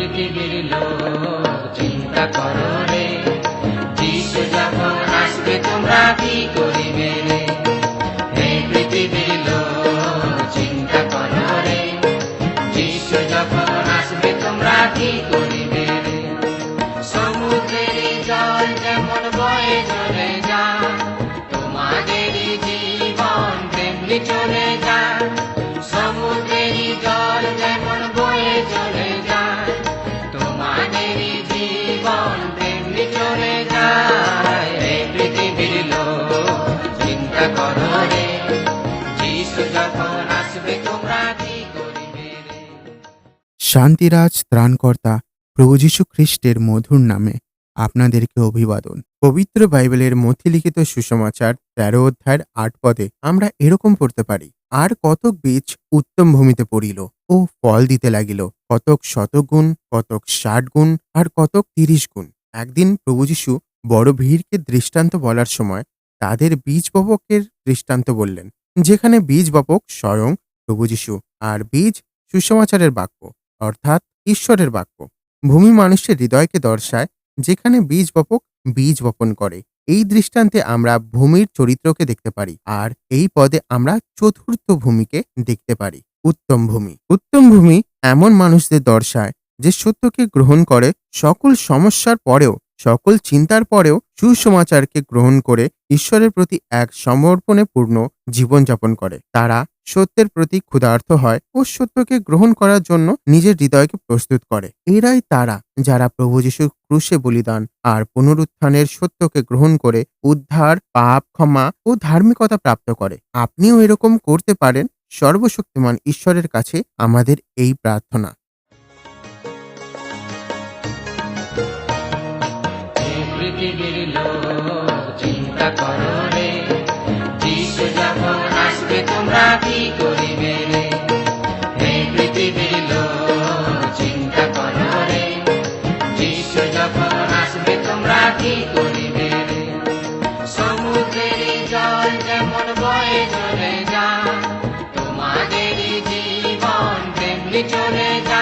পৃথিবীর লোক চিন্তা করো রে, যিশু যখন আসবে তোমরা কি করিবে রে। এই পৃথিবীর লোক চিন্তা করো রে, যিশু যখন আসবে তোমরা কি করিবে রে। সমুদ্রের জল যেমন বয়ে চলে যায়, তোমাদের জীবন তেমনি চলে যায়। সমুদ্রের জল যেমন বয়ে চলে যায়, তোমাদের জীবন তেমনি চলে যায়। এই পৃথিবীর লোক চিন্তা করো রে, যিশু যখন আসবে তোমরা কি করিবে রে। শান্তিরাজ ত্রাণকর্তা প্রভু যীশু খ্রিস্টের মধুর নামে আপনাদেরকে অভিবাদন। পবিত্র বাইবেলের মধ্যে লিখিত সুসমাচার 13 অধ্যায়ের 8 পদে আমরা এরকম পড়তে পারি, আর কতক বীজ উত্তম ভূমিতে পড়িল ও ফল দিতে লাগিল, কতক 100 গুণ, কতক 60 গুণ, আর কতক 30 গুণ। একদিন প্রভু যীশু বড় ভিড়কে দৃষ্টান্ত বলার সময় তাদের বীজ বপকের দৃষ্টান্ত বললেন, যেখানে বীজ বপক স্বয়ং প্রভু যীশু, আর বীজ সুসমাচারের বাক্য অর্থাৎ ঈশ্বরের বাক্য। ভূমি মানুষের হৃদয়কে দর্শায়, যেখানে বীজ বপক বীজ বপন করে। এই দৃষ্টান্তে আমরা ভূমির চরিত্রকে দেখতে পারি, আর এই পদে আমরা চতুর্থ ভূমিকে দেখতে পারি, উত্তম ভূমি। উত্তম ভূমি এমন মানুষদের দর্শায় যে সত্যকে গ্রহণ করে, সকল সমস্যার পরেও, সকল চিন্তার পরেও সুসমাচারকে গ্রহণ করে ঈশ্বরের প্রতি এক সমর্পণে পূর্ণ জীবনযাপন করে। তারা সত্যের প্রতি ক্ষুধার্ত হয় ও সত্যকে গ্রহণ করার জন্য নিজের হৃদয়কে প্রস্তুত করে। এরাই তারা যারা প্রভু যীশুর ক্রুশে বলিদান আর পুনরুত্থানের সত্যকে গ্রহণ করে উদ্ধার, পাপ ক্ষমা ও ধার্মিকতা প্রাপ্ত করে। আপনিও এরকম করতে পারেন। সর্বশক্তিমান ঈশ্বরের কাছে আমাদের এই প্রার্থনা। পৃথিবীর লোক চিন্তা করো রে, যিশু যখন আসবে তোমরা কি করিবে রে। এই পৃথিবীর লোক চিন্তা করো রে, যিশু যখন আসবে তোমরা কি করিবে রে। সমুদ্রের জল যেমন বয়ে চলে যায়, তোমাদের জীবন তেমনি চলে যায়।